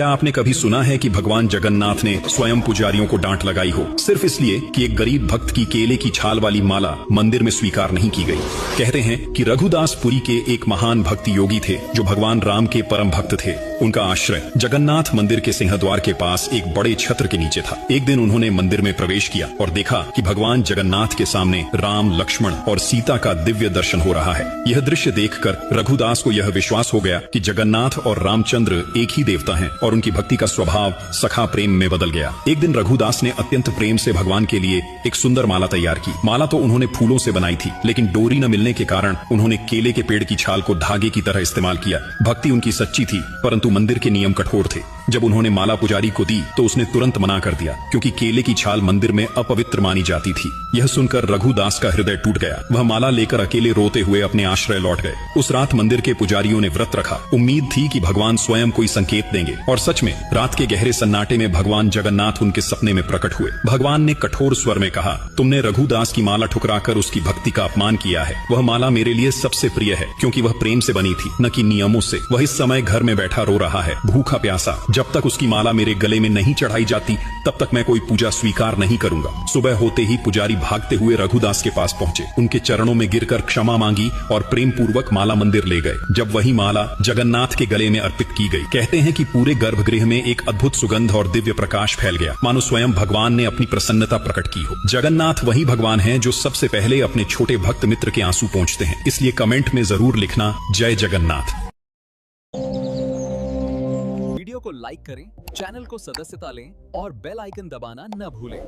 क्या आपने कभी सुना है कि भगवान जगन्नाथ ने स्वयं पुजारियों को डांट लगाई हो, सिर्फ इसलिए कि एक गरीब भक्त की केले की छाल वाली माला मंदिर में स्वीकार नहीं की गई? कहते हैं कि रघुदास पुरी के एक महान भक्ति योगी थे जो भगवान राम के परम भक्त थे। उनका आश्रय जगन्नाथ मंदिर के सिंहद्वार के पास एक बड़े छत्र के नीचे था। एक दिन उन्होंने मंदिर में प्रवेश किया और देखा कि भगवान जगन्नाथ के सामने राम, लक्ष्मण और सीता का दिव्य दर्शन हो रहा है। यह दृश्य देखकर रघुदास को यह विश्वास हो गया कि जगन्नाथ और रामचंद्र एक ही देवता हैं और उनकी भक्ति का स्वभाव सखा प्रेम में बदल गया। एक दिन रघुदास ने अत्यंत प्रेम से भगवान के लिए एक सुंदर माला तैयार की। माला तो उन्होंने फूलों से बनाई थी, लेकिन डोरी न मिलने के कारण उन्होंने केले के पेड़ की छाल को धागे की तरह इस्तेमाल किया। भक्ति उनकी सच्ची थी, परंतु मंदिर के नियम कठोर थे। जब उन्होंने माला पुजारी को दी तो उसने तुरंत मना कर दिया, क्योंकि केले की छाल मंदिर में अपवित्र मानी जाती थी। यह सुनकर रघुदास का हृदय टूट गया। वह माला लेकर अकेले रोते हुए अपने आश्रय लौट गए। उस रात मंदिर के पुजारियों ने व्रत रखा। उम्मीद थी कि भगवान स्वयं कोई संकेत देंगे, और सच में रात के गहरे सन्नाटे में भगवान जगन्नाथ उनके सपने में प्रकट हुए। भगवान ने कठोर स्वर में कहा, तुमने रघुदास की माला ठुकराकर उसकी भक्ति का अपमान किया है। वह माला मेरे लिए सबसे प्रिय है, क्योंकि वह प्रेम से बनी थी, न कि नियमों से। वह इस समय घर में बैठा रो रहा है, भूखा प्यासा। जब तक उसकी माला मेरे गले में नहीं चढ़ाई जाती, तब तक मैं कोई पूजा स्वीकार नहीं करूंगा। सुबह होते ही पुजारी भागते हुए रघुदास के पास पहुंचे, उनके चरणों में गिरकर क्षमा मांगी और प्रेम पूर्वक माला मंदिर ले गए। जब वही माला जगन्नाथ के गले में अर्पित की गई, कहते हैं कि पूरे गर्भगृह में एक अद्भुत सुगंध और दिव्य प्रकाश फैल गया, मानो स्वयं भगवान ने अपनी प्रसन्नता प्रकट की हो। जगन्नाथ वही भगवान हैं जो सबसे पहले अपने छोटे भक्त मित्र के आंसू पोंछते हैं। इसलिए कमेंट में जरूर लिखना, जय जगन्नाथ। वीडियो को लाइक करें, चैनल को सदस्यता लें और बेल आइकन दबाना न भूलें।